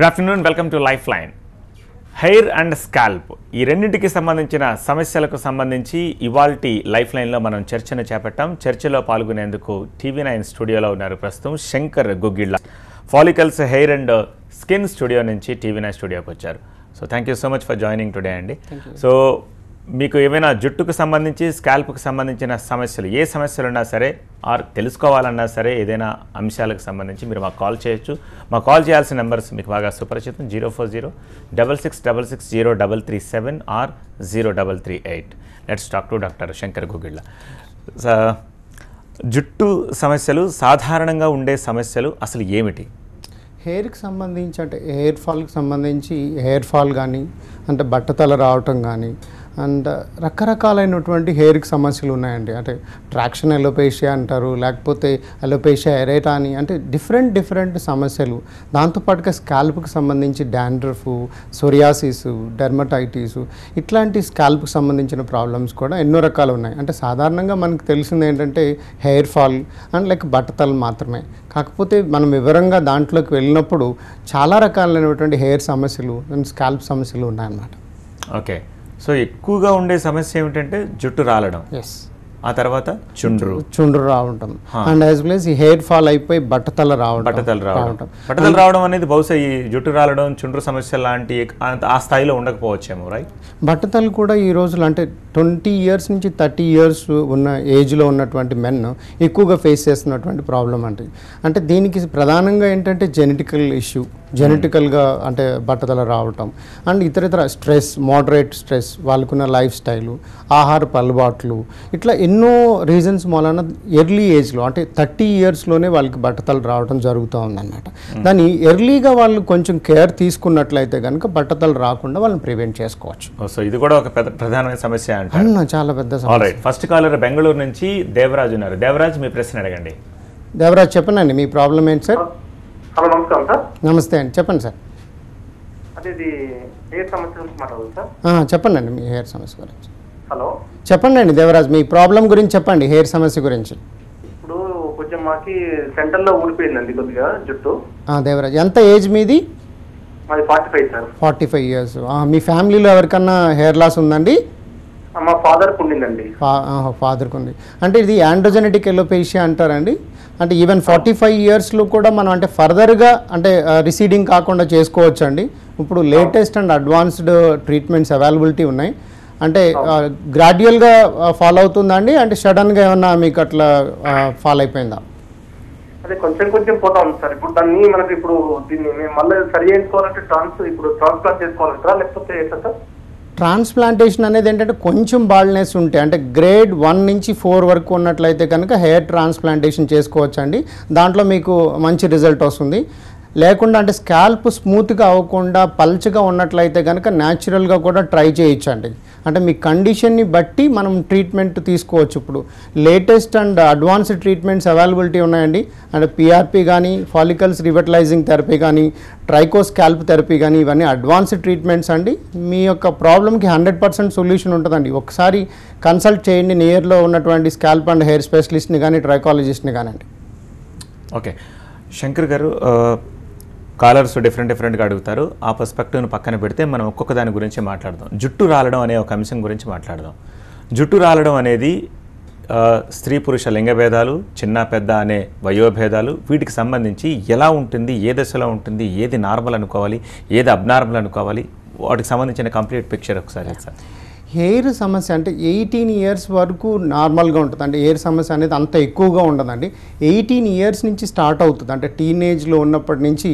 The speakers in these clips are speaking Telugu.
Good afternoon, welcome to life line. Hair and scalp ఈ రెండింటికి సంబంధించిన సమస్యలకు సంబంధించి ఇవాల్టి లైఫ్ లైన్లో మనం చర్చను చేపట్టాం. చర్చలో పాల్గొనేందుకు TV9 స్టూడియోలో ఉన్నారు ప్రస్తుతం Shankar Guggilla. Follicles hair and skin studio నుంచి TV9 స్టూడియోకి వచ్చారు. So thank you so much for joining today అండి. సో మీకు ఏమైనా జుట్టుకు సంబంధించి స్కాల్ప్కి సంబంధించిన సమస్యలు, ఏ సమస్యలు ఉన్నా సరే ఆర్ తెలుసుకోవాలన్నా సరే, ఏదైనా అంశాలకు సంబంధించి మీరు మాకు కాల్ చేయొచ్చు. మాకు కాల్ చేయాల్సిన నెంబర్స్ మీకు బాగా సుపరిచితం. 040-6666-0337 or 0338. Let's talk to doctor Shankar Guggilla. జుట్టు సమస్యలు, సాధారణంగా ఉండే సమస్యలు అసలు ఏమిటి? హెయిర్కి సంబంధించి అంటే హెయిర్ ఫాల్కి సంబంధించి హెయిర్ ఫాల్ కానీ అంటే బట్టతల రావటం కానీ అండ్ రకరకాలైనటువంటి హెయిర్కి సమస్యలు ఉన్నాయండి. అంటే ట్రాక్షన్ ఎలోపేషియా అంటారు, లేకపోతే ఎలోపేషియా ఎరేటా అని, అంటే డిఫరెంట్ సమస్యలు. దాంతోపాటుగా స్కాల్ప్కి సంబంధించి డాండ్రఫ్, సోరియాసిస్, డెర్మటైటిస్, ఇట్లాంటి స్కాల్ప్కి సంబంధించిన ప్రాబ్లమ్స్ కూడా ఎన్నో రకాలు ఉన్నాయి. అంటే సాధారణంగా మనకు తెలిసింది ఏంటంటే హెయిర్ ఫాల్ అండ్ లైక్ బట్టతలు మాత్రమే. కాకపోతే మనం వివరంగా దాంట్లోకి వెళ్ళినప్పుడు చాలా రకాలైనటువంటి హెయిర్ సమస్యలు అండ్ స్కాల్ప్ సమస్యలు ఉన్నాయన్నమాట. ఓకే, సో ఎక్కువగా ఉండే సమస్య ఏమిటంటే జుట్టు రాలడం, ఆ తర్వాత చుండ్రు రావడం అండ్ యాజ్ వెల్ యాజ్ ఈ హెయిర్ ఫాల్ అయిపోయి బట్టతల రావడం అనేది బహుశా ఈ జుట్టు రాలడం, చుండ్రు సమస్య లాంటి ఆ స్థాయిలో ఉండకపోవచ్చేమో, రైట్? బట్టతలు కూడా ఈ రోజులు అంటే 20 years నుంచి 30 years ఉన్న ఏజ్లో ఉన్నటువంటి మెన్ ఎక్కువగా ఫేస్ చేస్తున్నటువంటి ప్రాబ్లం అంటే దీనికి ప్రధానంగా ఏంటంటే జెనెటికల్ ఇష్యూ, జెనెటికల్గా అంటే బట్టతల రావటం అండ్ ఇతర స్ట్రెస్, మోడరేట్ స్ట్రెస్, వాళ్ళకున్న లైఫ్ స్టైలు, ఆహారపు అలవాట్లు, ఇట్లా ఎన్నో రీజన్స్ మూలన ఎర్లీ ఏజ్లో అంటే 30 yearsలోనే వాళ్ళకి బట్టతలు రావడం జరుగుతూ ఉందన్నమాట. దాన్ని ఎర్లీగా వాళ్ళు కొంచెం కేర్ తీసుకున్నట్లయితే కనుక బట్టతలు రాకుండా వాళ్ళని ప్రివెంట్ చేసుకోవచ్చు. సో ఇది కూడా ఒక ప్రధానమైన సమస్య అంటే చాలా పెద్ద సమస్య. ఫస్ట్ కాలర్ బెంగళూరు నుంచి దేవరాజ్ ఉన్నారు. దేవరాజ్, మీ ప్రశ్న అడగండి. దేవరాజ్ చెప్పండి, మీ ప్రాబ్లం ఏంటి సార్? హలో, నమస్కారం సార్. నమస్తే అండి, చెప్పండి సార్. అదే ఇది హెయిర్ సమస్య గురించి మాట్లాడదు సార్. చెప్పండి అండి, మీ హెయిర్ సమస్య గురించి. హలో, చెప్పండి అండి దేవరాజ్, మీ ప్రాబ్లం గురించి చెప్పండి, హెయిర్ సమస్య గురించి. ఇప్పుడు కొంచెం మాకి సెంటర్లో ఊడిపోయిందండి కొద్దిగా జుట్టు. దేవరాజ్, ఎంత ఏజ్ మీది? మాది 45 సార్. 45 years. మీ ఫ్యామిలీలో ఎవరికన్నా హెయిర్ లాస్ ఉందండి? మా ఫాదర్కి ఉండిందండి. ఫాదర్కి ఉంది. అంటే ఇది ఆండ్రోజెనెటిక్ ఎలోపేషియా అంటారండి. అంటే ఈవెన్ 45 yearsలో కూడా మనం అంటే ఫర్దర్గా అంటే రిసీడింగ్ కాకుండా చేసుకోవచ్చు అండి. ఇప్పుడు latest and advanced treatments availability ఉన్నాయి. అంటే గ్రాడ్యువల్గా ఫాలో అవుతుందా అండి, అంటే సడన్గా ఏమన్నా మీకు అట్లా ఫాలో అయిపోయిందా? అదే కొంచెం పోతా ఉంది సార్. ఇప్పుడు దాన్ని మనకి ఇప్పుడు దీన్ని మేము మళ్ళీ సరి చేయించుకోవాలంటే ట్రాన్స్ప్లాంట్ చేసుకోవాలంటారా లేకపోతే ఎట్లా సార్? ట్రాన్స్ప్లాంటేషన్ అనేది ఏంటంటే కొంచెం బాల్నెస్ ఉంటే అంటే గ్రేడ్ 1 నుంచి 4 వరకు ఉన్నట్లయితే కనుక హెయిర్ ట్రాన్స్ప్లాంటేషన్ చేసుకోవచ్చండి. దాంట్లో మీకు మంచి రిజల్ట్ వస్తుంది. లేకుండా అంటే స్కాల్ప్ స్మూత్గా అవ్వకుండా పల్చగా ఉన్నట్లయితే కనుక న్యాచురల్గా కూడా ట్రై చేయొచ్చండి. అంటే మీ కండిషన్ని బట్టి మనం ట్రీట్మెంట్ తీసుకోవచ్చు. ఇప్పుడు latest and advanced treatments availability ఉన్నాయండి. అంటే PRP కానీ, ఫాలికల్స్ రివిటలైజింగ్ థెరపీ కానీ, ట్రైకో స్కాల్ప్ థెరపీ కానీ, ఇవన్నీ అడ్వాన్స్డ్ ట్రీట్మెంట్స్ అండి. మీ యొక్క ప్రాబ్లమ్కి 100% సొల్యూషన్ ఉంటుందండి. ఒకసారి కన్సల్ట్ చేయండి నియర్లో ఉన్నటువంటి స్కాల్ప్ అండ్ హెయిర్ స్పెషలిస్ట్ని కానీ, ట్రైకాలజిస్ట్ని కానివ్వండి. ఓకే శంకర్ గారు, కాలర్స్ డిఫరెంట్గా అడుగుతారు. ఆ పర్స్పెక్టివ్ను పక్కన పెడితే మనం ఒక్కొక్క దాని గురించి మాట్లాడదాం. జుట్టు రాలడం అనే ఒక అంశం గురించి మాట్లాడదాం. జుట్టు రాలడం అనేది స్త్రీ పురుష లింగ భేదాలు, చిన్న పెద్ద అనే వయోభేదాలు, వీటికి సంబంధించి ఎలా ఉంటుంది, ఏ దశలో ఉంటుంది, ఏది నార్మల్ అనుకోవాలి, ఏది అబ్నార్మల్ అనుకోవాలి, వాటికి సంబంధించిన కంప్లీట్ పిక్చర్ ఒకసారి సార్. హెయిర్ సమస్య అంటే 18 years వరకు నార్మల్గా ఉంటుంది. అంటే హెయిర్ సమస్య అనేది అంత ఎక్కువగా ఉండదండి. 18 years నుంచి స్టార్ట్ అవుతుంది. అంటే టీనేజ్లో ఉన్నప్పటి నుంచి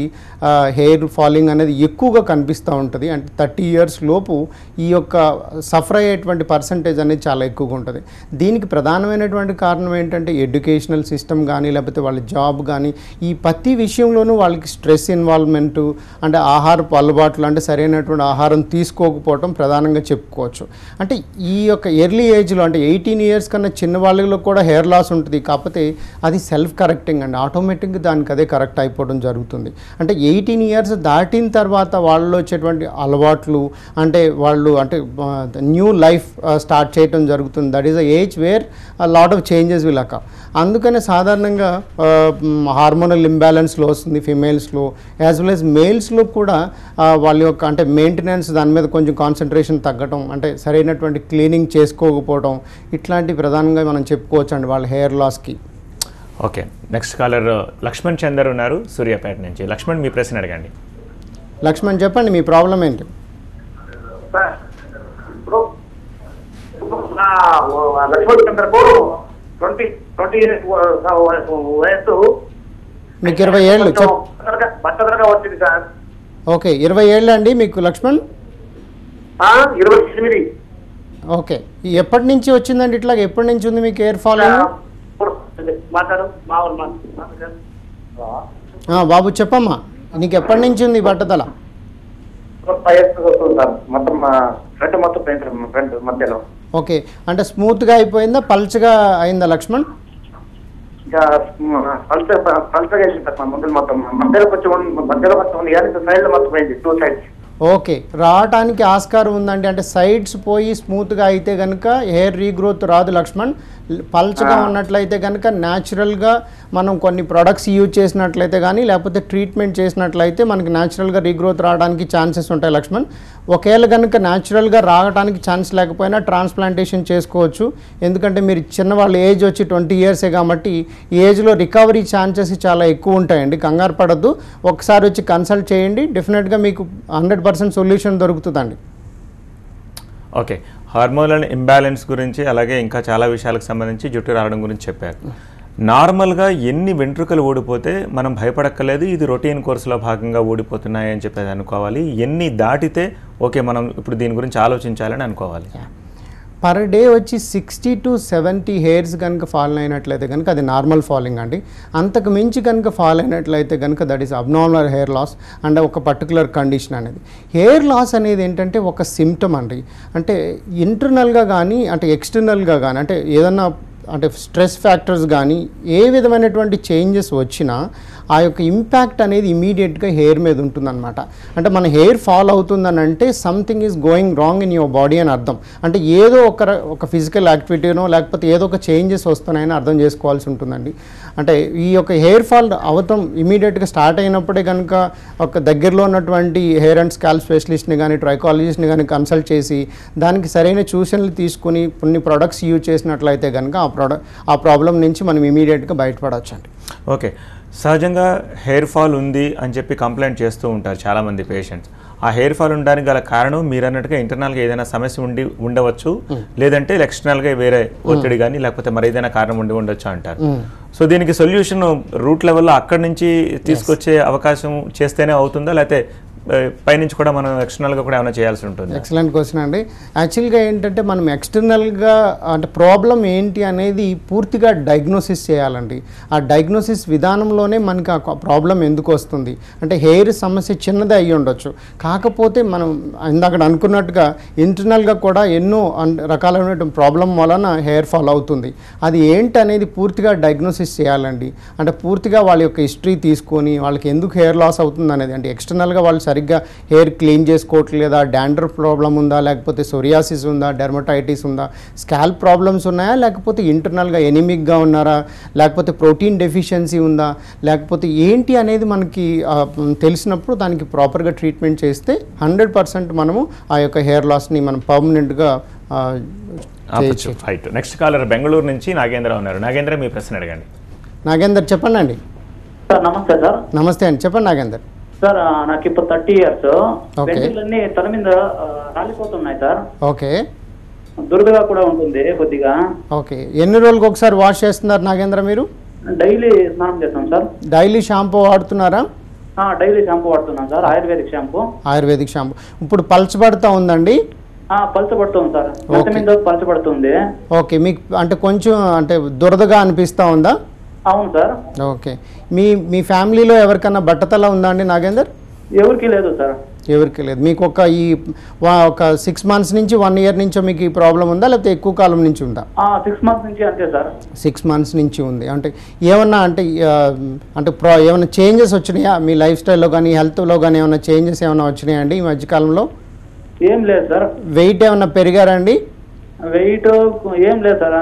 హెయిర్ ఫాలింగ్ అనేది ఎక్కువగా కనిపిస్తూ ఉంటుంది. అంటే 30 years లోపు ఈ యొక్క సఫర్ అయ్యేటువంటి పర్సంటేజ్ అనేది చాలా ఎక్కువగా ఉంటుంది. దీనికి ప్రధానమైనటువంటి కారణం ఏంటంటే ఎడ్యుకేషనల్ సిస్టమ్ కానీ, లేకపోతే వాళ్ళ జాబ్ కానీ, ఈ ప్రతి విషయంలోనూ వాళ్ళకి స్ట్రెస్ ఇన్వాల్వ్మెంటు, అంటే ఆహారపు అలవాట్లు, అంటే సరైనటువంటి ఆహారం తీసుకోకపోవడం ప్రధానంగా చెప్పుకోవచ్చు. అంటే ఈ యొక్క ఎర్లీ ఏజ్లో అంటే 18 ఇయర్స్ కన్నా చిన్న వాళ్ళలో కూడా హెయిర్ లాస్ ఉంటుంది, కాకపోతే అది సెల్ఫ్ కరెక్టింగ్ అండి, ఆటోమేటిక్గా దానికి అదే కరెక్ట్ అయిపోవడం జరుగుతుంది. అంటే 18 ఇయర్స్ దాటిన తర్వాత వాళ్ళలో వచ్చేటువంటి అలవాట్లు అంటే వాళ్ళు అంటే న్యూ లైఫ్ స్టార్ట్ చేయడం జరుగుతుంది. That is the age where lot of changes will occur. అందుకనే సాధారణంగా హార్మోనల్ ఇంబ్యాలెన్స్లో వస్తుంది ఫిమేల్స్లో, యాజ్ వెల్ యాజ్ మేల్స్లో కూడా వాళ్ళ యొక్క అంటే మెయింటెనెన్స్ దాని మీద కొంచెం కాన్సన్ట్రేషన్ తగ్గటం, అంటే సరైనటువంటి క్లీనింగ్ చేసుకోకపోవడం, ఇట్లాంటి ప్రధానంగా మనం చెప్పుకోవచ్చు అండి వాళ్ళ హెయిర్ లాస్కి. Okay, next caller Lakshman Chander ఉన్నారు సూర్యాపేట నుంచి. లక్ష్మణ్, మీ ప్రశ్న అడగండి. లక్ష్మణ్ చెప్పండి, మీ ప్రాబ్లం ఏంటి? లక్ష్మణ్ చంద్రకు 20 వయసు, మీకు 20 ఏళ్ళు బట్టదరగా వచ్చింది సార్. ఓకే, 20 ఏళ్ళు అండి మీకు లక్ష్మణ్? 28. ఓకే, ఎప్పటి నుంచి వచ్చిందండి ఇట్లా? ఎప్పటి నుంచి ఉంది మీకు హెయిర్ ఫాల్? బాబు చెప్పమ్మా, నీకు ఎప్పటి నుంచి ఉంది బట్టతల? మధ్యలో. ఓకే, అంటే స్మూత్గా అయిపోయిందా, పల్చగా అయిందా లక్ష్మణ్? ఓకే, రావటానికి ఆస్కారం ఉందండి. అంటే సైడ్స్ పోయి స్మూత్గా అయితే కనుక హెయిర్ రీగ్రోత్ రాదు లక్ష్మణ్. పల్చగా ఉన్నట్లయితే కనుక న్యాచురల్గా మనం కొన్ని ప్రొడక్ట్స్ యూజ్ చేసినట్లయితే కానీ లేకపోతే ట్రీట్మెంట్ చేసినట్లయితే మనకి న్యాచురల్గా రీగ్రోత్ రావడానికి ఛాన్సెస్ ఉంటాయి లక్ష్మణ్. ఒకవేళ కనుక న్యాచురల్గా రావడానికి ఛాన్స్ లేకపోయినా ట్రాన్స్ప్లాంటేషన్ చేసుకోవచ్చు. ఎందుకంటే మీరు చిన్నవాళ్ళ ఏజ్ వచ్చి 20 ఇయర్సే కాబట్టి ఈ ఏజ్లో రికవరీ ఛాన్సెస్ చాలా ఎక్కువ ఉంటాయండి. కంగారు పడద్దు, ఒకసారి వచ్చి కన్సల్ట్ చేయండి, డెఫినెట్గా మీకు 100% సొల్యూషన్ దొరుకుతుందండి. ఓకే, హార్మోనల్ ఇంబ్యాలెన్స్ గురించి అలాగే ఇంకా చాలా విషయాలకు సంబంధించి జుట్టు రావడం గురించి చెప్పారు. నార్మల్గా ఎన్ని వెంట్రుకలు ఊడిపోతే మనం భయపడక్కర్లేదు, ఇది రొటీన్ కోర్సులో భాగంగా ఊడిపోతున్నాయి అని చెప్పేది అనుకోవాలి? ఎన్ని దాటితే ఓకే మనం ఇప్పుడు దీని గురించి ఆలోచించాలని అనుకోవాలి? పర్ డే వచ్చి 60 to 70 హెయిర్స్ కనుక ఫాల్ అయినట్లయితే కనుక అది నార్మల్ ఫాలింగ్ అండి. అంతకు మించి కనుక ఫాల్ అయినట్లయితే కనుక that is abnormal hair loss and ఒక పర్టికులర్ కండిషన్ అనేది. హెయిర్ లాస్ అనేది ఏంటంటే ఒక సిమ్టమ్ అండి. అంటే ఇంటర్నల్గా కానీ అంటే ఎక్స్టర్నల్గా కానీ అంటే ఏదన్నా అంటే స్ట్రెస్ ఫ్యాక్టర్స్ కానీ ఏ విధమైనటువంటి చేంజెస్ వచ్చినా ఆ యొక్క ఇంపాక్ట్ అనేది ఇమీడియట్గా హెయిర్ మీద ఉంటుందన్నమాట. అంటే మన హెయిర్ ఫాల్ అవుతుందని అంటే something is going wrong in your body అని అర్థం. అంటే ఏదో ఒక ఫిజికల్ యాక్టివిటీనో లేకపోతే ఏదో ఒక చేంజెస్ వస్తున్నాయని అర్థం చేసుకోవాల్సి ఉంటుందండి. అంటే ఈ యొక్క హెయిర్ ఫాల్ అవటం ఇమీడియట్గా స్టార్ట్ అయినప్పుడే కనుక ఒక దగ్గరలో ఉన్నటువంటి హెయిర్ అండ్ స్కాల్ప్ స్పెషలిస్ట్ని కానీ ట్రైకాలజిస్ట్ని కానీ కన్సల్ట్ చేసి దానికి సరైన సూచనలు తీసుకుని కొన్ని ప్రొడక్ట్స్ యూజ్ చేసినట్లయితే కనుక ఆ ప్రాబ్లం నుంచి మనం ఇమీడియట్గా బయటపడవచ్చు అండి. ఓకే, సహజంగా హెయిర్ ఫాల్ ఉంది అని చెప్పి కంప్లైంట్ చేస్తూ ఉంటారు చాలామంది పేషెంట్స్. ఆ హెయిర్ ఫాల్ ఉండడానికి గల కారణం మీరు అన్నట్టుగా ఇంటర్నల్గా ఏదైనా సమస్య ఉండవచ్చు, లేదంటే ఎక్స్టర్నల్గా వేరే ఒత్తిడి కానీ లేకపోతే మరి ఏదైనా కారణం ఉండొచ్చు అంటారు. సో దీనికి సొల్యూషన్ రూట్ లెవెల్లో అక్కడి నుంచి తీసుకొచ్చే అవకాశం చేస్తేనే అవుతుందా, లేకపోతే పైనుంచి కూడా మనం ఎక్స్టర్నల్గా కూడా ఏమైనా చేయాల్సి ఉంటుంది? ఎక్సలెంట్ క్వశ్చన్ అండి. యాక్చువల్గా ఏంటంటే మనం ఎక్స్టర్నల్గా అంటే ప్రాబ్లం ఏంటి అనేది పూర్తిగా డయాగ్నోసిస్ చేయాలండి. ఆ డయాగ్నోసిస్ విధానంలోనే మనకి ఆ ప్రాబ్లం ఎందుకు వస్తుంది అంటే హెయిర్ సమస్య చిన్నదే అయ్యి ఉండొచ్చు, కాకపోతే మనం ఇందాక అనుకున్నట్టుగా ఇంటర్నల్గా కూడా ఎన్నో రకాలైన ప్రాబ్లం వలన హెయిర్ ఫాల్ అవుతుంది. అది ఏంటి అనేది పూర్తిగా డయాగ్నోసిస్ చేయాలండి. అంటే పూర్తిగా వాళ్ళ యొక్క హిస్టరీ తీసుకొని వాళ్ళకి ఎందుకు హెయిర్ లాస్ అవుతుంది అనేది, అంటే ఎక్స్టర్నల్గా వాళ్ళు సరిగ్గా హెయిర్ క్లీన్ చేసుకోవట్లేదా, డాండ్రఫ్ ప్రాబ్లం ఉందా, లేకపోతే సోరియాసిస్ ఉందా, డెర్మటైటిస్ ఉందా, స్కాల్ప్ ప్రాబ్లమ్స్ ఉన్నాయా, లేకపోతే ఇంటర్నల్గా ఎనిమిక్గా ఉన్నారా, లేకపోతే ప్రోటీన్ డెఫిషియన్సీ ఉందా, లేకపోతే ఏంటి అనేది మనకి తెలిసినప్పుడు దానికి ప్రాపర్గా ట్రీట్మెంట్ చేస్తే 100% మనము ఆ యొక్క హెయిర్ లాస్ని మనం పర్మనెంట్గా రైట్. నెక్స్ట్ కాలర్ బెంగళూరు నుంచి నాగేంద్ర ఉన్నారు. నాగేంద్ర, మీ ప్రశ్న అడగండి. నాగేందర్ చెప్పండి అండి. సార్ నమస్తే సార్. నమస్తే అండి, చెప్పండి నాగేందర్. సార్ నాకు ఇప్పుడు 30 ఇయర్స్, వెంట్రుకలన్నీ తల మీద రాలిపోతున్నాయి సార్. ఓకే, దురదగా కూడా ఉంటుంది కొద్దిగా. ఓకే, ఎన్ని రోజులకు ఒకసారి వాష్ చేస్తున్నారు నాగేంద్ర మీరు? డైలీ స్నానం చేస్తాం సార్. డైలీ షాంపూ వాడుతున్నారా? డైలీ షాంపూ వాడుతున్నాం sir, ayurvedic shampoo. Ayurvedic shampoo ఇప్పుడు పల్చబడుతూ ఉందండి? పలచబడుతుంది సార్, మీద పలచబడుతుంది. ఓకే, మీకు అంటే కొంచెం అంటే దురదగా అనిపిస్తూ ఉందా? అవును సార్. ఓకే, మీ ఫ్యామిలీలో ఎవరికన్నా బట్టతల ఉందా అండి నాగేందర్? ఎవరికి లేదు సార్. ఎవరికి లేదు. మీకు ఒక 6 months నుంచి 1 year నుంచో మీకు ఈ ప్రాబ్లం ఉందా, లేకపోతే ఎక్కువ కాలం నుంచి ఉందా? 6 months నుంచి అంతే సార్. 6 months నుంచి ఉంది. అంటే ఏమన్నా ఏమైనా చేంజెస్ వచ్చినాయా మీ లైఫ్ స్టైల్లో కానీ హెల్త్లో కానీ ఏమైనా చేంజెస్ ఏమైనా వచ్చినాయా అండి ఈ మధ్యకాలంలో? ఏం లేదు సార్. వెయిట్ ఏమైనా పెరిగారండి? వెయిట్ ఏం లేదు సార్,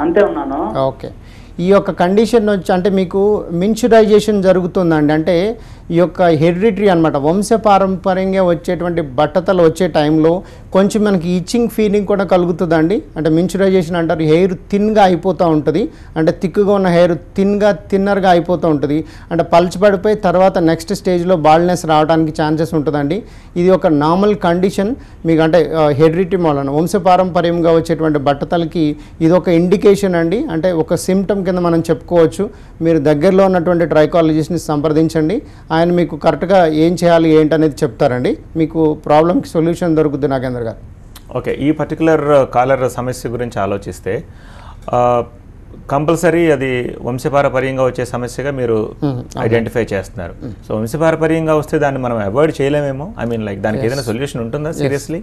అంతే ఉన్నాను. ఓకే. ఈ యొక్క కండిషన్ వచ్చి అంటే మీకు మిన్చురైజేషన్ జరుగుతుందండి. అంటే ఈ యొక్క హెరిడిటరీ అనమాట, వంశపారంపర్యంగా వచ్చేటువంటి బట్టతలు వచ్చే టైంలో కొంచెం మనకి ఇచ్చింగ్ ఫీలింగ్ కూడా కలుగుతుందండి. అంటే మిన్చురైజేషన్ అంటారు, హెయిర్ థిన్గా అయిపోతూ ఉంటుంది. అంటే థిక్గా ఉన్న హెయిర్ థిన్నర్గా అయిపోతూ ఉంటుంది. అంటే పల్చబడిపోయి తర్వాత నెక్స్ట్ స్టేజ్లో బాల్నెస్ రావడానికి ఛాన్సెస్ ఉంటుందండి. ఇది ఒక నార్మల్ కండిషన్ మీకు, అంటే హెరిడిటరీ మూలన వంశపారంపర్యంగా వచ్చేటువంటి బట్టతలకి ఇది ఒక ఇండికేషన్ అండి. అంటే ఒక సిమ్టమ్ కింద మనం చెప్పుకోవచ్చు. మీరు దగ్గరలో ఉన్నటువంటి ట్రైకాలజిస్ట్ని సంప్రదించండి. ఆయన మీకు కరెక్ట్గా ఏం చేయాలి ఏంటనేది చెప్తారండి. మీకు ప్రాబ్లంకి సొల్యూషన్ దొరుకుతుంది నాగేంద్ర గారు. ఓకే, ఈ పర్టికులర్ కాలర్ సమస్య గురించి ఆలోచిస్తే కంపల్సరీ అది వంశపారపర్యంగా వచ్చే సమస్యగా మీరు ఐడెంటిఫై చేస్తున్నారు. సో వంశపారపర్యంగా వస్తే దాన్ని మనం అవాయిడ్ చేయలేమేమో, ఐ మీన్ లైక్ దానికి ఏదైనా సొల్యూషన్ ఉంటుందా సీరియస్లీ?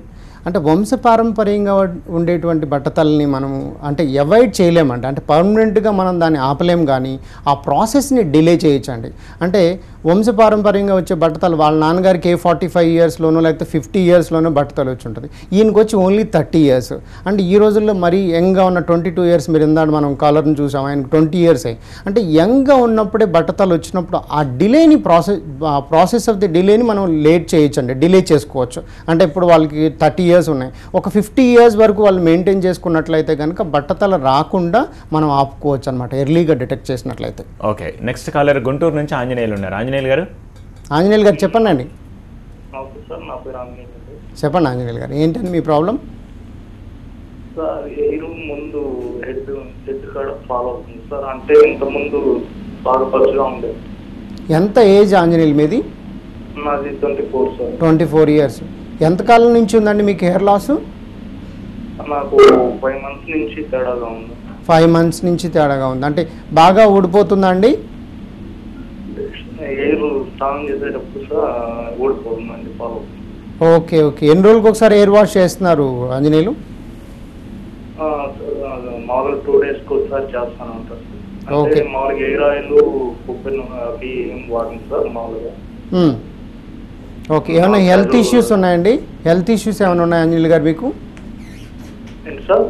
అంటే వంశపారంపర్యంగా ఉండేటువంటి బట్టతల్ని మనము అంటే అవాయిడ్ చేయలేమండి. అంటే పర్మనెంట్గా మనం దాన్ని ఆపలేం, కానీ ఆ ప్రాసెస్ని డిలే చేయొచ్చండి. అంటే వంశపారంపర్యంగా వచ్చే బట్టతలు వాళ్ళ నాన్నగారికి 45 yearsలోనో లేకపోతే 50 yearsలోనో బట్టతలు వచ్చి ఉంటుంది. ఈయనకి వచ్చి ఓన్లీ 30 years. అంటే ఈ రోజుల్లో మరీ యంగ్గా ఉన్న 22 years, మీరు ఇందాక మనం కాలర్ని చూసాం, ఆయనకు 20 years అయ్యి. అంటే యంగ్గా ఉన్నప్పుడే బట్టతలు వచ్చినప్పుడు ఆ డిలేని ప్రాసెస్ ఆఫ్ ది డిలేని మనం లేట్ చేయొచ్చండి, డిలే చేసుకోవచ్చు. అంటే ఇప్పుడు వాళ్ళకి 30 years ఉన్నాయి, ఒక 50 years వరకు వాళ్ళు మెయింటైన్ చేసుకున్నట్లయితే కనుక బట్టతల రాకుండా మనం ఆపుకోవచ్చు అనమాట, ఎర్లీగా డిటెక్ట్ చేసినట్లయితే. ఓకే, నెక్స్ట్ కాలర్ గుంటూరు నుంచి ఆంజనేయులు ఉన్నారు. ఆంజనేయులు గారు చెప్పండి అండి. సార్ నా పేరు ఆంజనేయులు. చెప్పండి ఆంజనేయులు గారు, ఏంటండి మీ ప్రాబ్లం? సార్ హెయిర్ ముందు హెడ్ కాడ ఫాలో అవుతుంది సార్. అంటే ఇంత ముందు బాగా పలుచగా ఉండేది. ఎంత ఏజ్ ఆంజనేయులు మీది? నాది 24 సార్. 24 years. ఎంతకాలం నుంచి ఉందండి మీకు హెయిర్ లాస్? నాకు 5 months నుంచి తేడాగా ఉంది. 5 months నుంచి తేడాగా ఉంది. అంటే బాగా ఊడిపోతుందా అండి? హెయిర్ స్నానం చేసేటప్పుడు సార్ ఊడిపోతుందండి, ఫాలో. ఓకే. ఎన్ని రోజులకు ఒకసారి హెయిర్ వాష్ చేస్తున్నారు ఆంజనేయులు? మామూలుగా 2 daysకి ఒకసారి చేస్తాను ఉంటారు. అంటే మామూలుగా హెయిర్ ఆయిల్ కొబ్బరి అవి ఏం వాడండి సార్ మామూలుగా. ఓకే, ఏమైనా హెల్త్ ఇష్యూస్ ఉన్నాయండి? హెల్త్ ఇష్యూస్ ఏమైనా ఉన్నాయి ఆంజనేయులు గారు మీకు? ఏంటి సార్?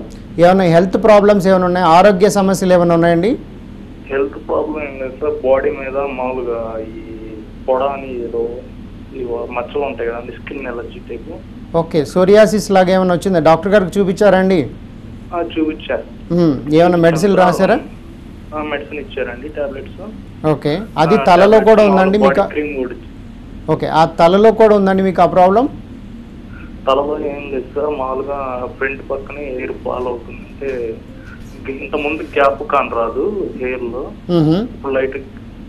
ఏమైనా హెల్త్ ప్రాబ్లమ్స్ ఏమైనా ఉన్నాయి? ఆరోగ్య సమస్యలు ఏమైనా ఉన్నాయండి? హెల్త్ ప్రాబ్లం ఏం లేదు సార్. బాడీ మీద మామూలుగా ఈ పొడ అని ఏదో మచ్చలు ఉంటాయి కదండి, skin allergy type. Okay, psoriasis లాగా ఏమైనా వచ్చిందా? డాక్టర్ గారికి చూపించారండి? చూపించారు. ఏమైనా మెడిసిన్ రాశారా? మెడిసిన్ ఇచ్చారండి, టాబ్లెట్స్. ఓకే, అది తలలో కూడా ఉందండి మీకు? ఓకే, ఆ తలలో కూడా ఉందండి మీకు ఆ ప్రాబ్లం? తలలో ఏం లేదు సార్, మామూలుగా ఫ్రంట్ పక్కనే హెయిర్ ఫాల్ అవుతుంది. అంటే ఇంత ముందు గ్యాప్ కాని రాదు హెయిర్ లో, ఇప్పుడు లైట్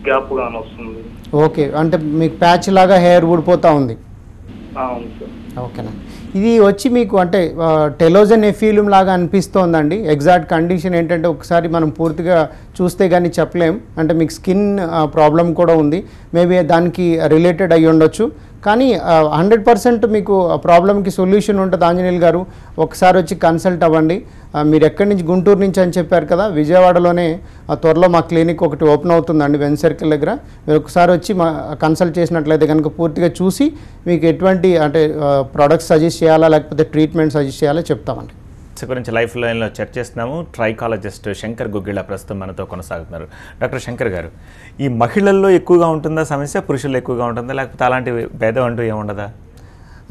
గ్యాప్ గాని వస్తుంది. ఓకే, అంటే మీకు ప్యాచ్ లాగా హెయిర్ ఊడిపోతా ఉంది. అవును సార్. ఓకేనా, ఇది వచ్చి మీకు అంటే టెలోజన్ ఎఫ్యూలియం లాగా అనిపిస్తోందండి. ఎగ్జాక్ట్ కండిషన్ ఏంటంటే ఒకసారి మనం పూర్తిగా చూస్తే కానీ చెప్పలేం. అంటే మీకు స్కిన్ ప్రాబ్లం కూడా ఉంది, మేబీ దానికి రిలేటెడ్ అయ్యి ఉండొచ్చు. కానీ 100% మీకు ప్రాబ్లంకి సొల్యూషన్ ఉంటుంది ఆంజనేయులు గారు. ఒకసారి వచ్చి కన్సల్ట్ అవ్వండి. మీరు ఎక్కడి నుంచి? గుంటూరు నుంచి అని చెప్పారు కదా, విజయవాడలోనే త్వరలో మా క్లినిక్ ఒకటి ఓపెన్ అవుతుందండి వెన్ సర్కిల్ దగ్గర. మీరు ఒకసారి వచ్చి మా కన్సల్ట్ చేసినట్లయితే కనుక పూర్తిగా చూసి మీకు ఎటువంటి అంటే ప్రోడక్ట్స్ సజెస్ట్ చేయాలా లేకపోతే ట్రీట్మెంట్ సజెస్ట్ చేయాలో చెప్తామండి. గురించి లైఫ్ లైన్లో చర్చిస్తున్నాము. ట్రైకాలజిస్ట్ శంకర్ గుగ్గిళ్ళ ప్రస్తుతం మనతో కొనసాగుతున్నారు. డాక్టర్ శంకర్ గారు, ఈ మహిళల్లో ఎక్కువగా ఉంటుందా సమస్య, పురుషుల్లో ఎక్కువగా ఉంటుందా, లేకపోతే అలాంటి భేదం అంటూ ఏముండదా?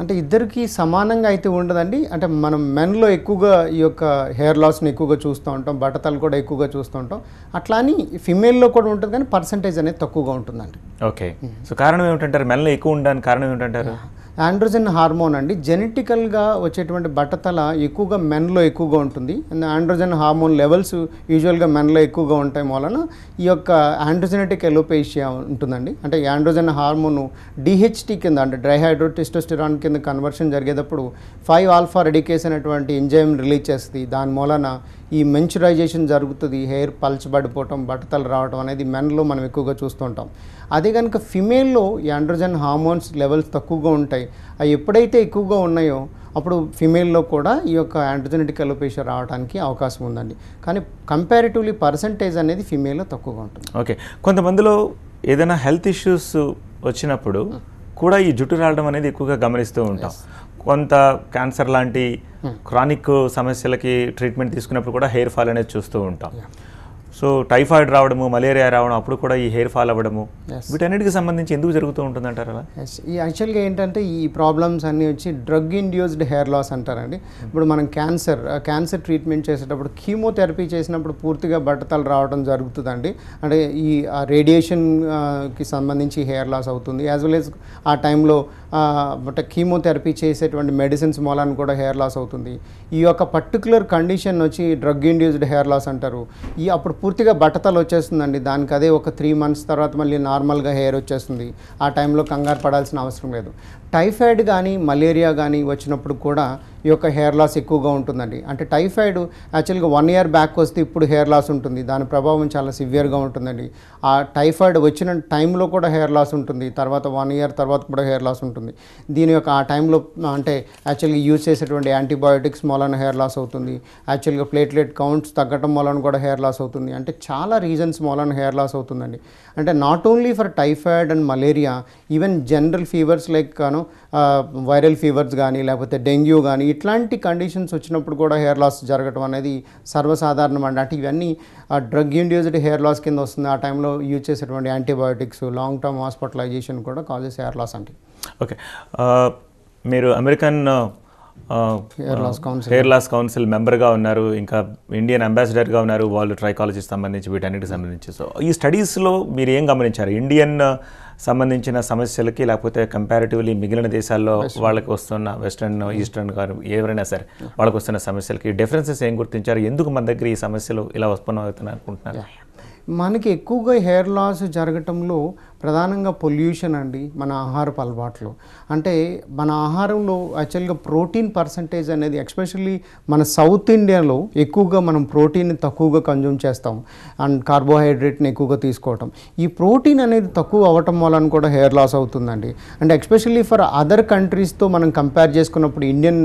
అంటే ఇద్దరికి సమానంగా అయితే ఉండదండి. అంటే మనం మెన్లో ఎక్కువగా ఈ యొక్క హెయిర్ లాస్ని ఎక్కువగా చూస్తూ ఉంటాం, బట్టతలు కూడా ఎక్కువగా చూస్తూ ఉంటాం. అట్లా అని ఫిమేల్లో కూడా ఉంటుంది, కానీ పర్సంటేజ్ అనేది తక్కువగా ఉంటుందండి. ఓకే, సో కారణం ఏమిటంటారు? మెన్లో ఎక్కువ ఉండడానికి కారణం ఏమిటంటారు? ఆండ్రోజన్ హార్మోన్ అండి. జెనెటికల్గా వచ్చేటువంటి బట్టతల ఎక్కువగా మెన్లో ఎక్కువగా ఉంటుంది. ఆండ్రోజన్ హార్మోన్ లెవెల్స్ యూజువల్గా మెన్లో ఎక్కువగా ఉంటాయి వలన ఈ యొక్క ఆండ్రోజెనెటిక్ ఎలోపేషియా ఉంటుందండి. అంటే ఆండ్రోజన్ హార్మోన్ డిహెచ్టీ కింద అంటే డైహైడ్రోటెస్టోస్టెరాన్ కింద కన్వర్షన్ జరిగేటప్పుడు 5-alpha రెడికేస్ అనేటువంటి ఎంజైమ్ రిలీజ్ చేస్తుంది. దాని మూలన ఈ మెన్చురైజేషన్ జరుగుతుంది, హెయిర్ పల్చబడిపోవటం, బట్టతలు రావడం అనేది మెన్లో మనం ఎక్కువగా చూస్తుంటాం. అదే కనుక ఫిమేల్లో ఈ ఆండ్రోజన్ హార్మోన్స్ లెవెల్స్ తక్కువగా ఉంటాయి. అవి ఎప్పుడైతే ఎక్కువగా ఉన్నాయో అప్పుడు ఫిమేల్లో కూడా ఈ యొక్క ఆండ్రోజెనెటిక్ అలోపేషియా రావడానికి అవకాశం ఉందండి. కానీ కంపారిటివ్లీ పర్సంటేజ్ అనేది ఫిమేల్లో తక్కువగా ఉంటుంది. ఓకే, కొంతమందిలో ఏదైనా హెల్త్ ఇష్యూస్ వచ్చినప్పుడు కూడా ఈ జుట్టు రావడం అనేది ఎక్కువగా గమనిస్తూ ఉంటాం. కొంత క్యాన్సర్ లాంటి క్రానిక్ సమస్యలకి ట్రీట్మెంట్ తీసుకున్నప్పుడు కూడా హెయిర్ ఫాల్ అనేది చూస్తూ ఉంటాం. సో టైఫాయిడ్ రావడము, మలేరియా రావడం, అప్పుడు కూడా ఈ హెయిర్ ఫాల్ అవ్వడము, వీటన్నిటికి సంబంధించి ఎందుకు జరుగుతూ ఉంటుంది అంటారు అలా? ఈ యాక్చువల్గా ఏంటంటే ఈ ప్రాబ్లమ్స్ అన్నీ వచ్చి డ్రగ్ ఇండ్యూస్డ్ హెయిర్ లాస్ అంటారండి. ఇప్పుడు మనం క్యాన్సర్ ట్రీట్మెంట్ చేసేటప్పుడు కీమోథెరపీ చేసినప్పుడు పూర్తిగా బట్టతలు రావడం జరుగుతుందండి. అంటే ఈ రేడియేషన్కి సంబంధించి హెయిర్ లాస్ అవుతుంది. యాజ్ వెల్ యాజ్ ఆ టైంలో బట్ కీమోథెరపీ చేసేటువంటి మెడిసిన్స్ మూలాన్ని కూడా హెయిర్ లాస్ అవుతుంది. ఈ యొక్క పర్టికులర్ కండిషన్ వచ్చి డ్రగ్ ఇండ్యూస్డ్ హెయిర్ లాస్ అంటారు. అప్పుడు పూర్తిగా బట్టతలు వచ్చేస్తుందండి. దానికి అదే ఒక 3 months తర్వాత మళ్ళీ నార్మల్గా హెయిర్ వచ్చేస్తుంది. ఆ టైంలో కంగారు పడాల్సిన అవసరం లేదు. టైఫాయిడ్ కానీ మలేరియా కానీ వచ్చినప్పుడు కూడా ఈ యొక్క హెయిర్ లాస్ ఎక్కువగా ఉంటుందండి. అంటే టైఫాయిడ్ యాక్చువల్గా 1 year బ్యాక్ వస్తే ఇప్పుడు హెయిర్ లాస్ ఉంటుంది. దాని ప్రభావం చాలా సివియర్గా ఉంటుందండి. ఆ టైఫాయిడ్ వచ్చిన టైంలో కూడా హెయిర్ లాస్ ఉంటుంది, తర్వాత 1 year తర్వాత కూడా హెయిర్ లాస్ ఉంటుంది. దీని యొక్క ఆ టైంలో అంటే యాక్చువల్గా యూజ్ చేసేటువంటి యాంటీబయోటిక్స్ మూలన హెయిర్ లాస్ అవుతుంది. యాక్చువల్గా ప్లేట్లెట్ కౌంట్స్ తగ్గటం మూలన కూడా హెయిర్ లాస్ అవుతుంది. అంటే చాలా రీజన్స్ మూలన హెయిర్ లాస్ అవుతుందండి. అంటే not only for typhoid and malaria, even general fevers like viral fevers కానీ లేకపోతే డెంగ్యూ కానీ ఇట్లాంటి కండిషన్స్ వచ్చినప్పుడు కూడా హెయిర్ లాస్ జరగడం అనేది సర్వసాధారణం అండి. అంటే ఇవన్నీ డ్రగ్ ఇండ్యూస్డ్ హెయిర్ లాస్ కింద వస్తుంది. ఆ టైంలో యూజ్ చేసేటువంటి యాంటీబయోటిక్స్, లాంగ్ టర్మ్ హాస్పిటలైజేషన్ కూడా కాజెస్ హెయిర్ లాస్ అండి. ఓకే, మీరు అమెరికన్ హెయిర్ లాస్ కౌన్సిల్ మెంబర్గా ఉన్నారు, ఇంకా ఇండియన్ అంబాసిడర్గా ఉన్నారు, వాళ్ళు ట్రైకాలజీకి సంబంధించి వీటన్నిటికి సంబంధించి. సో ఈ స్టడీస్లో మీరు ఏం గమనించారు? ఇండియన్ సంబంధించిన సమస్యలకి లేకపోతే కంపారిటివ్లీ మిగిలిన దేశాల్లో వాళ్ళకి వస్తున్న వెస్ట్రన్, ఈస్టర్న్ గారు ఎవరైనా సరే వాళ్ళకి వస్తున్న సమస్యలకి డిఫరెన్సెస్ ఏం గుర్తించారు? ఎందుకు మన దగ్గర ఈ సమస్యలు ఇలా ఉత్పన్నం అవుతున్నాయి అనుకుంటున్నారు? మనకి ఎక్కువగా హెయిర్ లాస్ జరగటంలో ప్రధానంగా పొల్యూషన్ అండి, మన ఆహారపు అలవాట్లు. అంటే మన ఆహారంలో యాక్చువల్గా ప్రోటీన్ పర్సంటేజ్ అనేది ఎస్పెషల్లీ మన సౌత్ ఇండియాలో ఎక్కువగా మనం ప్రోటీన్ తక్కువగా కన్జ్యూమ్ చేస్తాం అండ్ కార్బోహైడ్రేట్ని ఎక్కువగా తీసుకోవటం. ఈ ప్రోటీన్ అనేది తక్కువ అవ్వటం వలన కూడా హెయిర్ లాస్ అవుతుందండి. అండ్ ఎస్పెషల్లీ ఫర్ అదర్ కంట్రీస్తో మనం కంపేర్ చేసుకున్నప్పుడు ఇండియన్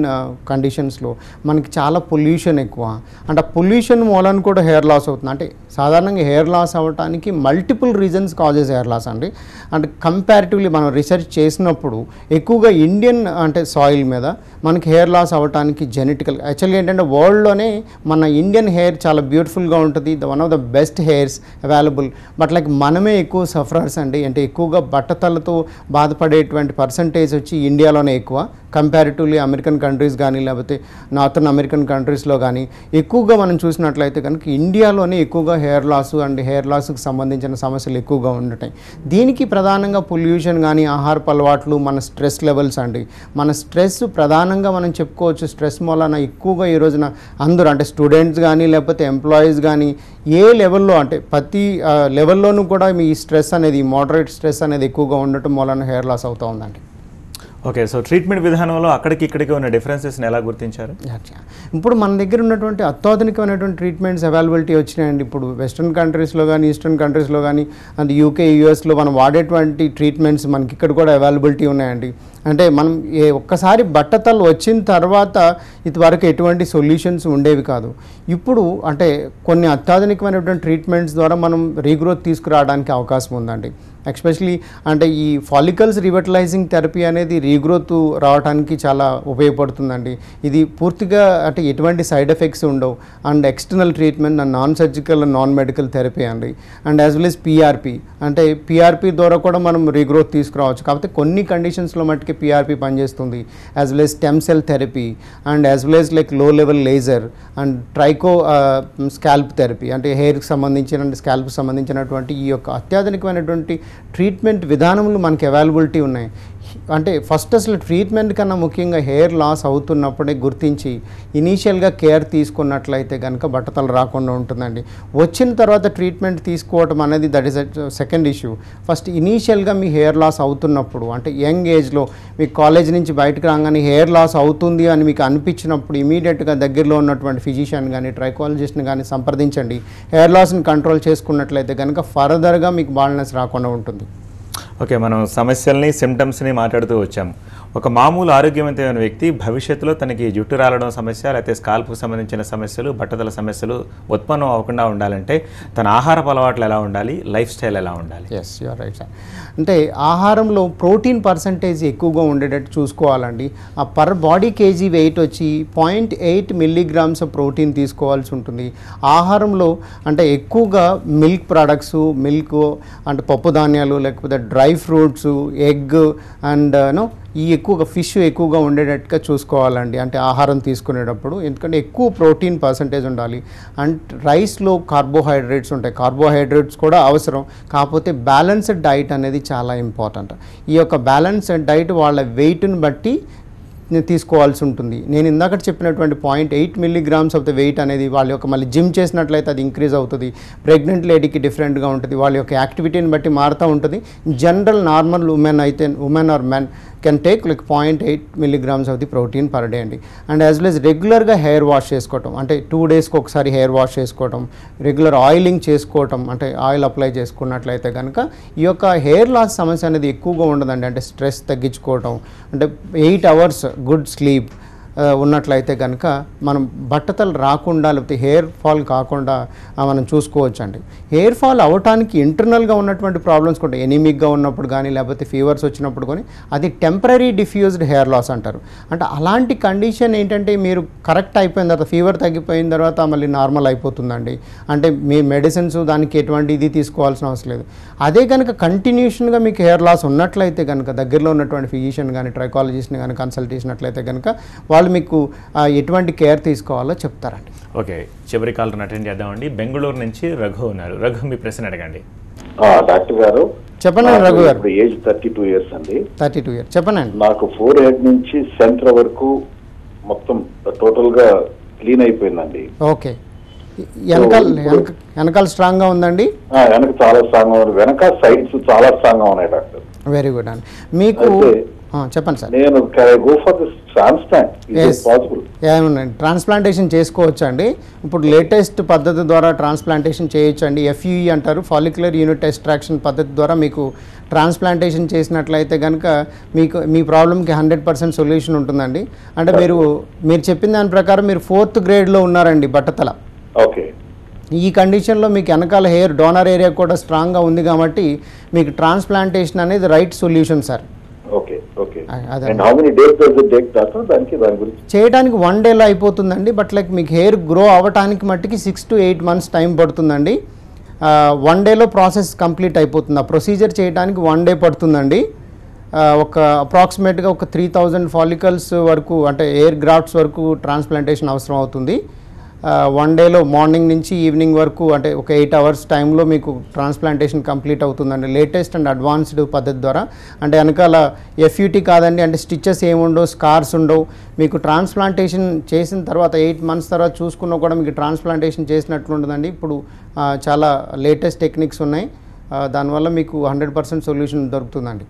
కండిషన్స్లో మనకి చాలా పొల్యూషన్ ఎక్కువ. అంటే ఆ పొల్యూషన్ మూలన కూడా హెయిర్ లాస్ అవుతుంది. అంటే సాధారణంగా హెయిర్ లాస్ అవ్వడానికి multiple reasons causes hair loss అండి. అంటే కంపారిటివ్లీ మనం రీసెర్చ్ చేసినప్పుడు ఎక్కువగా ఇండియన్ అంటే సాయిల్ మీద మనకి హెయిర్ లాస్ అవ్వడానికి జెనెటికల్ యాక్చువల్గా ఏంటంటే వరల్డ్లోనే మన ఇండియన్ హెయిర్ చాలా బ్యూటిఫుల్గా ఉంటుంది, one of the best hairs available. But like మనమే ఎక్కువ సఫరర్స్ అండి. అంటే ఎక్కువగా బట్టతలతో బాధపడేటువంటి పర్సంటేజ్ వచ్చి ఇండియాలోనే ఎక్కువ కంపారిటివ్లీ అమెరికన్ కంట్రీస్ కానీ లేకపోతే నార్థన్ అమెరికన్ కంట్రీస్లో కానీ ఎక్కువగా మనం చూసినట్లయితే కనుక ఇండియాలోనే ఎక్కువగా హెయిర్ లాస్ అండ్ హెయిర్ లాస్కి సంబంధించిన సమస్యలు ఎక్కువగా ఉంటాయి. దీనికి ప్రధానంగా పొల్యూషన్ కానీ, ఆహారపు అలవాట్లు, మన స్ట్రెస్ లెవెల్స్ అండి. మన స్ట్రెస్ ప్రధానంగా మనం చెప్పుకోవచ్చు. స్ట్రెస్ మూలన ఎక్కువగా ఈ రోజున అందరూ అంటే స్టూడెంట్స్ కానీ లేకపోతే ఎంప్లాయీస్ కానీ ఏ లెవెల్లో అంటే ప్రతి లెవెల్లోనూ కూడా మీ స్ట్రెస్ అనేది మోడరేట్ స్ట్రెస్ అనేది ఎక్కువగా ఉండటం వలన హెయిర్ లాస్ అవుతూ ఉందండి. ఓకే, సో ట్రీట్మెంట్ విధానంలో అక్కడికి ఇక్కడికి ఉన్న డిఫరెన్సెస్ని ఎలా గుర్తించారు? ఇప్పుడు మన దగ్గర ఉన్నటువంటి అత్యాధునికమైనటువంటి ట్రీట్మెంట్స్ అవైలబిలిటీ వచ్చినాయండి. ఇప్పుడు వెస్ట్రన్ కంట్రీస్లో కానీ ఈస్టర్న్ కంట్రీస్లో కానీ అండ్ యూకే, యూఎస్లో మనం వాడేటువంటి ట్రీట్మెంట్స్ మనకి ఇక్కడ కూడా అవైలబిలిటీ ఉన్నాయండి. అంటే మనం ఒక్కసారి బట్టతలు వచ్చిన తర్వాత ఇదివరకు ఎటువంటి సొల్యూషన్స్ ఉండేవి కాదు. ఇప్పుడు అంటే కొన్ని అత్యాధునికమైనటువంటి ట్రీట్మెంట్స్ ద్వారా మనం రీగ్రోత్ తీసుకురావడానికి అవకాశం ఉందండి. ఎస్పెషలీ అంటే ఈ ఫాలికల్స్ రివటలైజింగ్ థెరపీ అనేది రీగ్రోత్ రావడానికి చాలా ఉపయోగపడుతుందండి. ఇది పూర్తిగా అంటే ఎటువంటి సైడ్ ఎఫెక్ట్స్ ఉండవు. And external treatment and non surgical and non medical therapy అండి. And as well as PRP అంటే పిఆర్పి ద్వారా కూడా మనం రీగ్రోత్ తీసుకురావచ్చు. కాకపోతే కొన్ని కండిషన్స్లో మట్టుకి పిఆర్పి పనిచేస్తుంది. As well as stem cell therapy and as well as like low level laser and tricho scalp therapy అంటే హెయిర్కి సంబంధించిన స్కాల్ప్కి సంబంధించినటువంటి ఈ యొక్క అత్యాధునికమైనటువంటి ట్రీట్మెంట్ విధానములు మనకి అవైలబిలిటీ ఉన్నాయి. అంటే ఫస్ట్ అసలు ట్రీట్మెంట్ కన్నా ముఖ్యంగా హెయిర్ లాస్ అవుతున్నప్పుడే గుర్తించి ఇనీషియల్గా కేర్ తీసుకున్నట్లయితే కనుక బట్టతల రాకుండా ఉంటుందండి. వచ్చిన తర్వాత ట్రీట్మెంట్ తీసుకోవటం అనేది that is second issue. First ఇనీషియల్గా మీ హెయిర్ లాస్ అవుతున్నప్పుడు అంటే యంగ్ ఏజ్లో మీకు కాలేజ్ నుంచి బయటకు రాగానే హెయిర్ లాస్ అవుతుంది అని మీకు అనిపించినప్పుడు ఇమీడియట్గా దగ్గరలో ఉన్నటువంటి ఫిజిషియన్ కానీ ట్రైకాలజిస్ట్ని కానీ సంప్రదించండి. హెయిర్ లాస్ని కంట్రోల్ చేసుకున్నట్లయితే కనుక ఫర్దర్గా మీకు బాల్నెస్ రాకుండా ఉంటుంది. ఓకే, మనం సమస్యల్ని సిమ్టమ్స్ని మాట్లాడుతూ వచ్చాము. ఒక మామూలు ఆరోగ్యవంతమైన వ్యక్తి భవిష్యత్తులో తనకి జుట్టు రాలడం సమస్య లేకపోతే స్కాల్ప్కు సంబంధించిన సమస్యలు బట్టతల సమస్యలు ఉత్పన్నం అవ్వకుండా ఉండాలంటే తన ఆహారపు అలవాట్లు ఎలా ఉండాలి, లైఫ్ స్టైల్ ఎలా ఉండాలి? Yes, you are right sir. అంటే ఆహారంలో ప్రోటీన్ పర్సంటేజ్ ఎక్కువగా ఉండేటట్టు చూసుకోవాలండి. ఆ పర్ బాడీ కేజీ వెయిట్ వచ్చి 0.8 మిల్లీగ్రామ్స్ ప్రోటీన్ తీసుకోవాల్సి ఉంటుంది. ఆహారంలో అంటే ఎక్కువగా మిల్క్ ప్రొడక్ట్స్, మిల్క్ అంటే పప్పు ధాన్యాలు లేకపోతే డ్రై ఫ్రూట్స్, ఎగ్ అండ్ ఈ ఎక్కువగా ఫిష్ ఎక్కువగా ఉండేటట్టుగా చూసుకోవాలండి అంటే ఆహారం తీసుకునేటప్పుడు. ఎందుకంటే ఎక్కువ ప్రోటీన్ పర్సంటేజ్ ఉండాలి. అండ్ రైస్లో కార్బోహైడ్రేట్స్ ఉంటాయి, కార్బోహైడ్రేట్స్ కూడా అవసరం. కాకపోతే బ్యాలెన్స్డ్ డైట్ అనేది చాలా ఇంపార్టెంట్. ఈ యొక్క బ్యాలెన్స్డ్ డైట్ వాళ్ళ వెయిట్ని బట్టి తీసుకోవాల్సి ఉంటుంది. నేను ఇందాక చెప్పినటువంటి 0.8 మిల్లీగ్రామ్స్ ఆఫ్ ద వెయిట్ అనేది వాళ్ళ యొక్క మళ్ళీ జిమ్ చేసినట్లయితే అది ఇంక్రీజ్ అవుతుంది. ప్రెగ్నెంట్ లేడీకి డిఫరెంట్గా ఉంటుంది, వాళ్ళ యొక్క యాక్టివిటీని బట్టి మారుతూ ఉంటుంది. General normal women or men can take like 0.8 milligrams of the protein per day అండి. అండ్ యాజ్ వెల్ as రెగ్యులర్గా హెయిర్ వాష్ చేసుకోవటం అంటే 2 డేస్కి ఒకసారి హెయిర్ వాష్ చేసుకోవటం, రెగ్యులర్ ఆయిలింగ్ చేసుకోవటం అంటే ఆయిల్ అప్లై చేసుకున్నట్లయితే కనుక ఈ యొక్క హెయిర్ లాస్ సమస్య అనేది ఎక్కువగా ఉండదండి. అంటే స్ట్రెస్ తగ్గించుకోవటం అంటే 8 అవర్స్ గుడ్ స్లీప్ ఉన్నట్లయితే కనుక మనం బట్టతలు రాకుండా లేకపోతే హెయిర్ ఫాల్ కాకుండా మనం చూసుకోవచ్చు అండి. హెయిర్ ఫాల్ అవ్వటానికి ఇంటర్నల్గా ఉన్నటువంటి ప్రాబ్లమ్స్ కూడా ఎనీమిక్గా ఉన్నప్పుడు కానీ లేకపోతే ఫీవర్స్ వచ్చినప్పుడు కానీ అది టెంపరీ డిఫ్యూజ్డ్ హెయిర్ లాస్ అంటారు. అంటే అలాంటి కండిషన్ ఏంటంటే మీరు కరెక్ట్ అయిపోయిన తర్వాత ఫీవర్ తగ్గిపోయిన తర్వాత మళ్ళీ నార్మల్ అయిపోతుందండి. అంటే మీ మెడిసిన్స్ దానికి ఎటువంటి ఇది తీసుకోవాల్సిన అవసరం లేదు. అదే కనుక కంటిన్యూషన్గా మీకు హెయిర్ లాస్ ఉన్నట్లయితే కనుక దగ్గరలో ఉన్నటువంటి ఫిజిషియన్ కానీ ట్రైకాలజిస్ట్ని కానీ కన్సల్ట్ చేసినట్లయితే కనుక వాళ్ళు మీకు ఎటువంటి కేర్ తీసుకోవాలో చెప్తారండి. ఓకే, చివరి కాలర్ అటెండ్ చేద్దామండి. బెంగళూరు నుంచి రఘు ఉన్నారు. రఘు, మీ ప్రశ్న అడగండి. డాక్టర్ గారు చెప్పండి. రఘు గారు, ఏజ్ 32 years అండి. 32 years చెప్పండి. నాకు 4 head నుంచి సెంటర్ వరకు మొత్తం టోటల్ గా క్లీన్ అయిపోయిందండి. ఓకే, వెనకాల స్ట్రాంగ్ గా ఉందండి? వెనక చాలా స్ట్రాంగ్ గా ఉంది, వెనక సైడ్స్ చాలా స్ట్రాంగ్ గా ఉన్నాయి డాక్టర్. వెరీ గుడ్ అండి. మీకు చెప్పండి సార్. నేను go for this transplant, is possible? ఏముందండి, ట్రాన్స్ప్లాంటేషన్ చేసుకోవచ్చు అండి. ఇప్పుడు లేటెస్ట్ పద్ధతి ద్వారా ట్రాన్స్ప్లాంటేషన్ చేయొచ్చు అండి. FUE అంటారు, ఫాలిక్యులర్ యూనిట్ ఎక్స్ట్రాక్షన్ పద్ధతి ద్వారా మీకు ట్రాన్స్ప్లాంటేషన్ చేసినట్లయితే కనుక మీకు మీ ప్రాబ్లంకి 100% సొల్యూషన్ ఉంటుందండి. అంటే మీరు చెప్పిన దాని ప్రకారం మీరు 4th గ్రేడ్లో ఉన్నారండి బట్టతల. ఓకే, ఈ కండిషన్లో మీకు వెనకాల హెయిర్ డోనర్ ఏరియా కూడా స్ట్రాంగ్గా ఉంది కాబట్టి మీకు ట్రాన్స్ప్లాంటేషన్ అనేది right solution sir. Okay okay. And how many days does it take doctor? దాని గురించి చేయడానికి 1 డేలో అయిపోతుందండి. బట్ లైక్ మీకు హెయిర్ గ్రో అవ్వడానికి మట్టికి 6 to 8 months టైం పడుతుందండి. 1 డేలో ప్రాసెస్ కంప్లీట్ అయిపోతుంది. ఆ ప్రొసీజర్ చేయడానికి 1 డే పడుతుందండి. ఒక అప్రాక్సిమేట్గా ఒక 3000 ఫాలికల్స్ వరకు అంటే ఎయిర్ గ్రాఫ్ట్స్ వరకు ట్రాన్స్ప్లాంటేషన్ అవసరం అవుతుంది. 1 డేలో మార్నింగ్ నుంచి ఈవినింగ్ వరకు అంటే ఒక 8 hours టైంలో మీకు ట్రాన్స్ప్లాంటేషన్ కంప్లీట్ అవుతుందండి. లేటెస్ట్ అండ్ అడ్వాన్స్డ్ పద్ధతి ద్వారా. అంటే వెనకాల FUT కాదండి, అంటే స్టిచెస్ ఏముండవు, స్కార్స్ ఉండవు. మీకు ట్రాన్స్ప్లాంటేషన్ చేసిన తర్వాత 8 months తర్వాత చూసుకున్నా కూడా మీకు ట్రాన్స్ప్లాంటేషన్ చేసినట్లు ఉంటుందండి. ఇప్పుడు చాలా లేటెస్ట్ టెక్నిక్స్ ఉన్నాయి, దానివల్ల మీకు 100% సొల్యూషన్ దొరుకుతుందండి.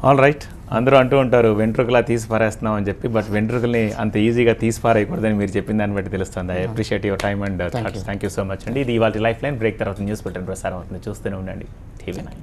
ఆల్ రైట్, అందరూ అంటూ ఉంటారు వెంట్రుకలా తీసి పారేస్తున్నాం అని చెప్పి, బట్ వెంట్రుకల్ని అంత ఈజీగా తీసి పారేయకూడదని మీరు చెప్పిన దాన్ని బట్టి తెలుస్తుంది. I appreciate your time and thoughts. Thank you so much అండి. ఇది ఇవాళ లైఫ్ లైన్ బ్రేక్ తర్వాత న్యూస్ బులెటిన్ ప్రసారం అవుతుంది. చూస్తూనే ఉండండి TV9.